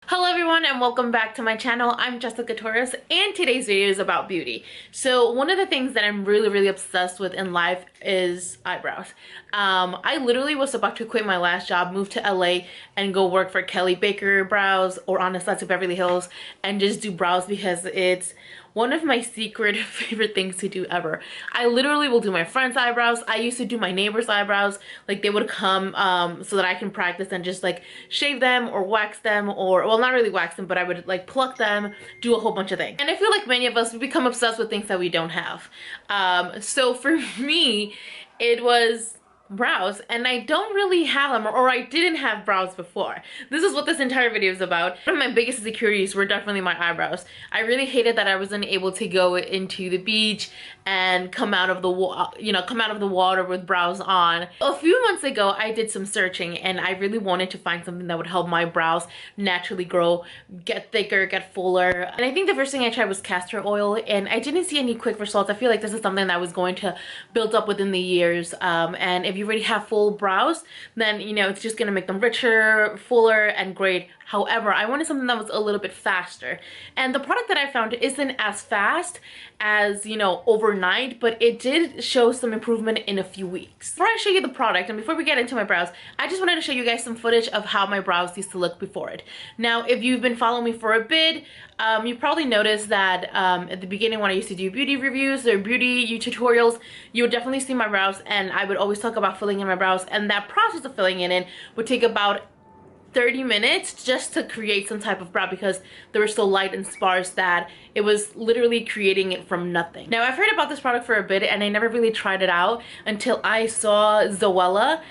Hello everyone and welcome back to my channel. I'm Jessica Torres and today's video is about beauty. So one of the things that I'm really obsessed with in life is eyebrows. I literally was about to quit my last job, move to LA and go work for Kelly Baker Brows or on the sets of Beverly Hills and just do brows because it's one of my secret favorite things to do ever. I literally will do my friend's eyebrows. I used to do my neighbor's eyebrows. Like they would come so that I can practice and just like shave them or wax them, or well, not really wax them, but I would like pluck them, do a whole bunch of things. And I feel like many of us, we become obsessed with things that we don't have. So for me, it was brows, and I don't really have them, or I didn't have brows before. This is what this entire video is about. One of my biggest insecurities were definitely my eyebrows. I really hated that I wasn't able to go into the beach and come out of the water with brows on. A few months ago I did some searching and I really wanted to find something that would help my brows naturally grow, get thicker, get fuller. And I think the first thing I tried was castor oil, and I didn't see any quick results. I feel like this is something that was going to build up within the years, and if you already have full brows, then you know it's just gonna make them richer, fuller, and great. However, I wanted something that was a little bit faster, and the product that I found isn't as fast as, you know, overnight, but it did show some improvement in a few weeks. Before I show you the product and before we get into my brows, I just wanted to show you guys some footage of how my brows used to look before it. Now, if you've been following me for a bit, you probably noticed that at the beginning when I used to do beauty reviews or beauty tutorials, you would definitely see my brows, and I would always talk about filling in my brows, and that process of filling it in would take about 30 minutes just to create some type of brow because they were so light and sparse that it was literally creating it from nothing. Now, I've heard about this product for a bit and I never really tried it out until I saw Zoella,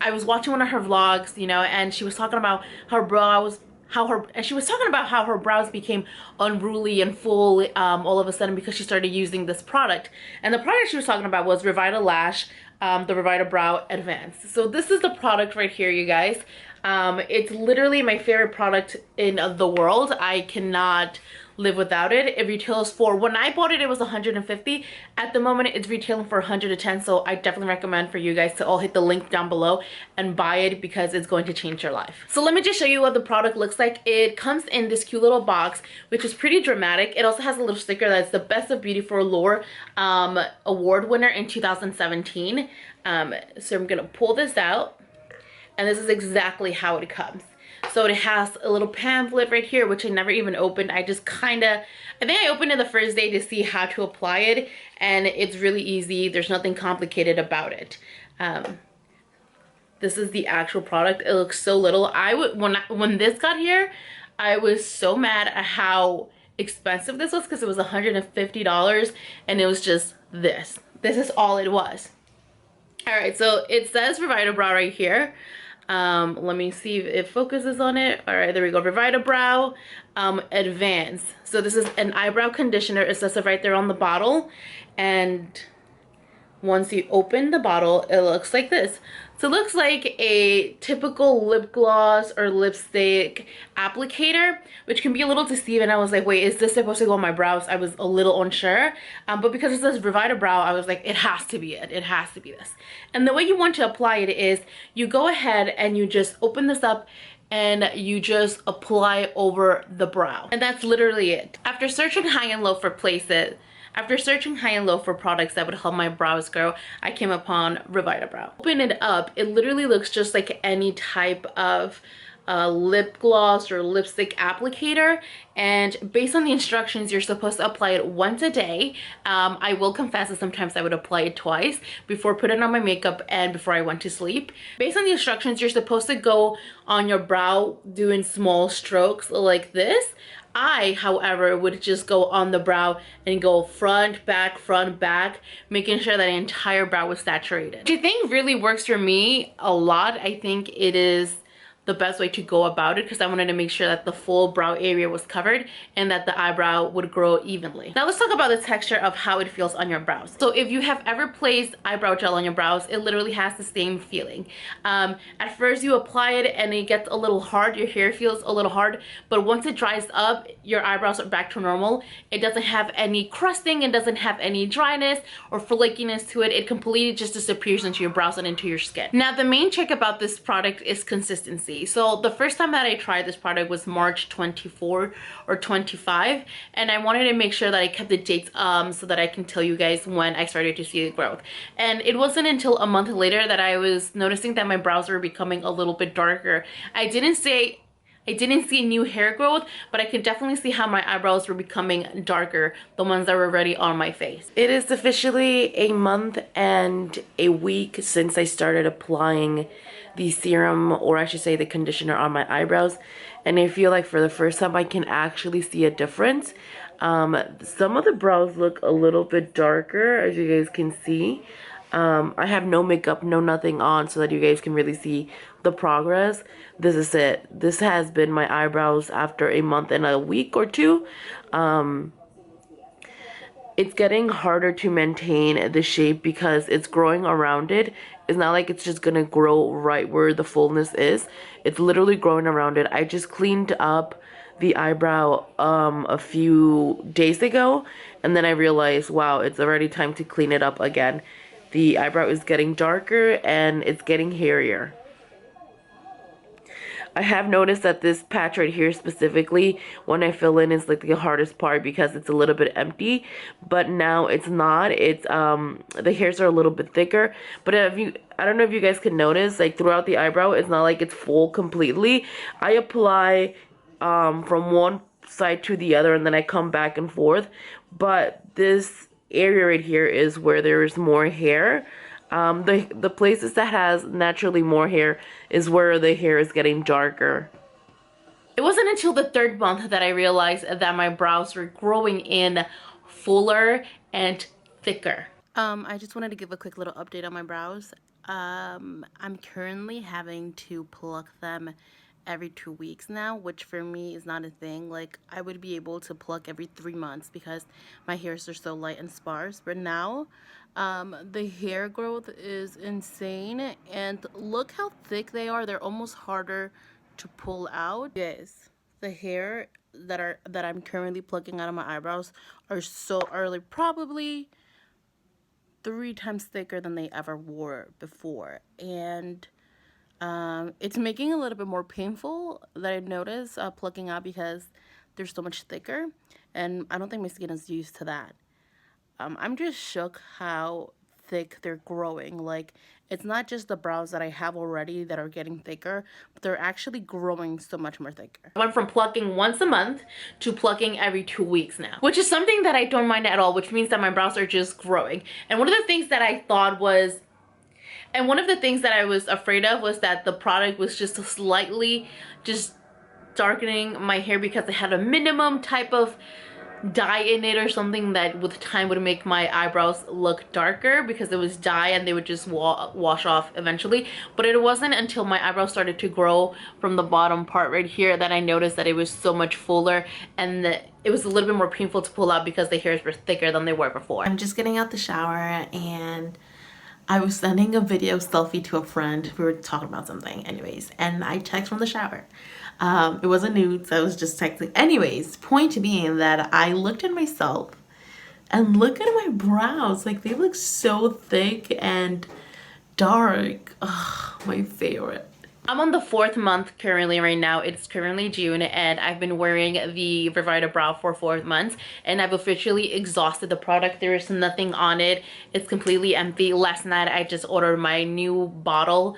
I was watching one of her vlogs, you know, and she was talking about her brows, how her brows became unruly and full all of a sudden because she started using this product. And the product she was talking about was Revita Lash, the Revita Brow Advanced. So this is the product right here, you guys. It's literally my favorite product in the world. I cannot live without it. It retails for, when I bought it, it was $150. At the moment, it's retailing for $110. So I definitely recommend for you guys to all hit the link down below and buy it because it's going to change your life. So let me just show you what the product looks like. It comes in this cute little box, which is pretty dramatic. It also has a little sticker that's the Best of Beauty for Allure award winner in 2017. So I'm gonna pull this out, and this is exactly how it comes. So it has a little pamphlet right here, which I never even opened. I think I opened it the first day to see how to apply it, and it's really easy. There's nothing complicated about it. This is the actual product. It looks so little. When this got here, I was so mad at how expensive this was because it was $150 and it was just this. This is all it was. All right, so it says Revita Brow right here. Let me see if it focuses on it. All right, there we go. Revita Brow Advanced. So this is an eyebrow conditioner. It says it right there on the bottle. And once you open the bottle, it looks like this. So it looks like a typical lip gloss or lipstick applicator, which can be a little deceiving. I was like, wait, is this supposed to go on my brows? I was a little unsure. But because it says Revita Brow, I was like, it has to be it. It has to be this. And the way you want to apply it is you go ahead and you just open this up and you just apply over the brow. And that's literally it. After searching high and low for products that would help my brows grow, I came upon Revita Brow. Open it up, it literally looks just like any type of lip gloss or lipstick applicator, and based on the instructions, you're supposed to apply it once a day. I will confess that sometimes I would apply it twice, before putting on my makeup and before I went to sleep. Based on the instructions, you're supposed to go on your brow doing small strokes like this. I, however, would just go on the brow and go front, back, making sure that the entire brow was saturated. Which I think really works for me a lot. I think it is the best way to go about it because I wanted to make sure that the full brow area was covered and that the eyebrow would grow evenly. Now let's talk about the texture of how it feels on your brows. So if you have ever placed eyebrow gel on your brows, it literally has the same feeling. At first you apply it and it gets a little hard, your hair feels a little hard, but once it dries up, your eyebrows are back to normal. It doesn't have any crusting, it doesn't have any dryness or flakiness to it. It completely just disappears into your brows and into your skin. Now the main trick about this product is consistency. empty. So the first time that I tried this product was March 24 or 25, and I wanted to make sure that I kept the dates so that I can tell you guys when I started to see the growth. And it wasn't until a month later that I was noticing that my brows were becoming a little bit darker. I didn't see new hair growth, but I could definitely see how my eyebrows were becoming darker, the ones that were already on my face. It is officially a month and a week since I started applying the serum, or I should say the conditioner, on my eyebrows, and I feel like for the first time I can actually see a difference. Some of the brows look a little bit darker, as you guys can see. I have no makeup, no nothing on, so that you guys can really see the progress. This is it. This has been my eyebrows after a month and a week or two. It's getting harder to maintain the shape because it's growing around it. It's not like it's just gonna grow right where the fullness is. It's literally growing around it. I just cleaned up the eyebrow a few days ago, and then I realized, wow, it's already time to clean it up again. The eyebrow is getting darker and it's getting hairier. I have noticed that this patch right here specifically, when I fill in, is like the hardest part because it's a little bit empty, but now it's not. It's the hairs are a little bit thicker, but I don't know if you guys can notice, like throughout the eyebrow, it's not like it's full completely. I apply from one side to the other, and then I come back and forth, but this area right here is where there is more hair. The places that has naturally more hair is where the hair is getting darker. It wasn't until the third month that I realized that my brows were growing in fuller and thicker. I just wanted to give a quick little update on my brows. I'm currently having to pluck them every 2 weeks now, which for me is not a thing. Like, I would be able to pluck every 3 months because my hairs are so light and sparse, but now the hair growth is insane, and look how thick they are. They're almost harder to pull out. Yes, the hair that I'm currently plucking out of my eyebrows are like probably 3 times thicker than they ever were before, and it's making it a little bit more painful that I notice plucking out because they're so much thicker, and I don't think my skin is used to that. I'm just shook how thick they're growing. Like, it's not just the brows that I have already that are getting thicker, but they're actually growing so much more thicker. I went from plucking once a month to plucking every 2 weeks now, which is something that I don't mind at all, which means that my brows are just growing. And one of the things that I thought was, and one of the things that I was afraid of was that the product was just slightly just darkening my hair because it had a minimum type of dye in it or something that with time would make my eyebrows look darker because it was dye and they would just wash off eventually. But it wasn't until my eyebrows started to grow from the bottom part right here that I noticed that it was so much fuller and that it was a little bit more painful to pull out because the hairs were thicker than they were before. I'm just getting out the shower and I was sending a video selfie to a friend. We were talking about something anyways, and I text from the shower. It wasn't nude, so I was just texting. Anyways, point being that I looked at myself and look at my brows. Like, they look so thick and dark. Ugh, my favorite. I'm on the 4th month currently right now. It's currently June and I've been wearing the Revita Brow for 4 months and I've officially exhausted the product. There is nothing on it. It's completely empty. Last night I just ordered my new bottle.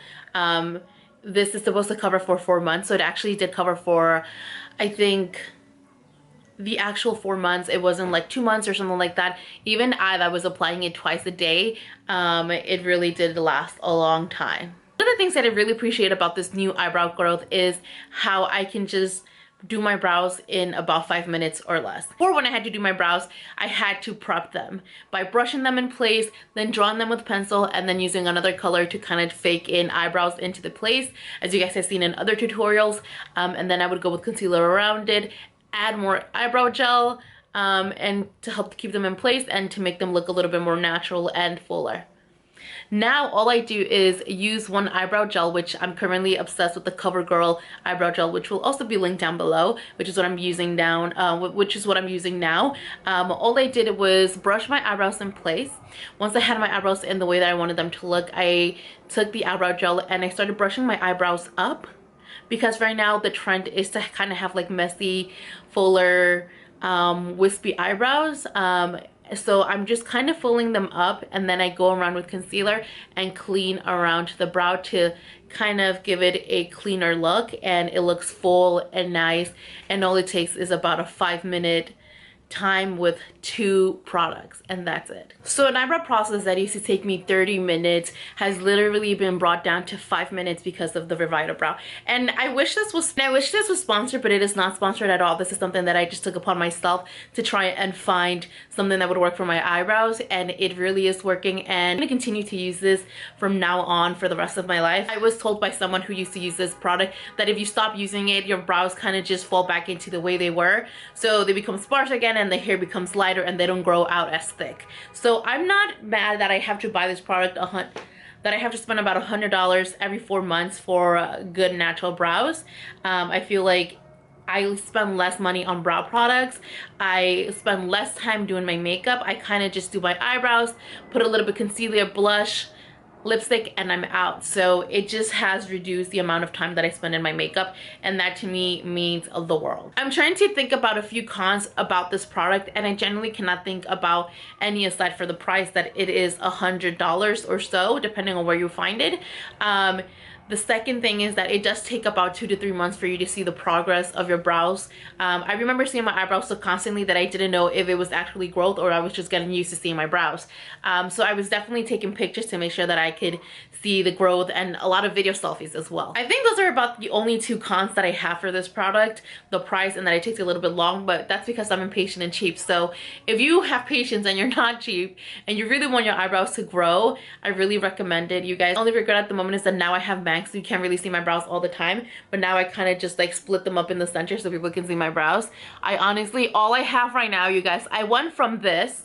This is supposed to cover for 4 months, so it actually did cover for, I think, the actual 4 months. It wasn't like 2 months or something like that. Even I that was applying it twice a day, it really did last a long time. One of the things that I really appreciate about this new eyebrow growth is how I can just do my brows in about 5 minutes or less. Before, when I had to do my brows, I had to prep them by brushing them in place, then drawing them with pencil, and then using another color to kind of fake in eyebrows into the place, as you guys have seen in other tutorials. And then I would go with concealer around it, add more eyebrow gel, and to help keep them in place and to make them look a little bit more natural and fuller. Now all I do is use one eyebrow gel, which I'm currently obsessed with, the Covergirl Eyebrow Gel, which will also be linked down below, which is what I'm using now. All I did was brush my eyebrows in place. Once I had my eyebrows in the way that I wanted them to look, I took the eyebrow gel and I started brushing my eyebrows up. because right now the trend is to kind of have like messy, fuller, wispy eyebrows. So I'm just kind of filling them up, and then I go around with concealer and clean around the brow to kind of give it a cleaner look, and it looks full and nice. And all it takes is about a 5-minute time with 2 products, and that's it. So an eyebrow process that used to take me 30 minutes has literally been brought down to 5 minutes because of the Revita Brow. And I wish this was sponsored, but it is not sponsored at all. This is something that I just took upon myself to try and find something that would work for my eyebrows, and it really is working, and I'm gonna continue to use this from now on for the rest of my life. I was told by someone who used to use this product that if you stop using it, your brows kind of just fall back into the way they were, so they become sparse again and the hair becomes lighter and they don't grow out as thick. So I'm not mad that I have to buy this product, that I have to spend about $100 every 4 months for good natural brows. I feel like I spend less money on brow products. I spend less time doing my makeup. I kind of just do my eyebrows, put a little bit of concealer, blush, lipstick, and I'm out. So it just has reduced the amount of time that I spend in my makeup, and that to me means the world. I'm trying to think about a few cons about this product, and I generally cannot think about any aside for the price that it is $100 or so, depending on where you find it. The second thing is that it does take about 2 to 3 months for you to see the progress of your brows. I remember seeing my eyebrows so constantly that I didn't know if it was actually growth or I was just getting used to seeing my brows. So I was definitely taking pictures to make sure that I could see the growth, and a lot of video selfies as well. I think those are about the only 2 cons that I have for this product, the price and that it takes a little bit long, but that's because I'm impatient and cheap. So if you have patience and you're not cheap and you really want your eyebrows to grow, I really recommend it. You guys, only regret at the moment is that now I have bangs, so you can't really see my brows all the time, but now I kind of just like split them up in the center so people can see my brows. I honestly, all I have right now, you guys, I went from this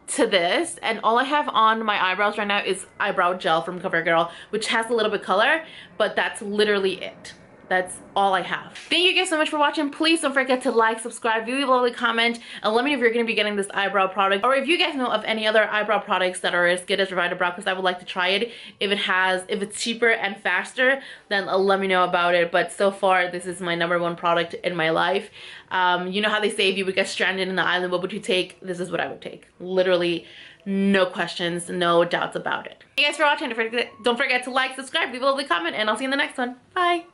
to this, and all I have on my eyebrows right now is eyebrow gel from Covergirl, which has a little bit color, but that's literally it. That's all I have. Thank you guys so much for watching. Please don't forget to like, subscribe, leave a lovely comment, and let me know if you're going to be getting this eyebrow product, or if you guys know of any other eyebrow products that are as good as Revita Brow, because I would like to try it. If it's cheaper and faster, then let me know about it. But so far, this is my #1 product in my life. You know how they say if you would get stranded in the island, what would you take? This is what I would take. Literally, no questions, no doubts about it. Thank you guys for watching. Don't forget to like, subscribe, leave a lovely comment, and I'll see you in the next one. Bye.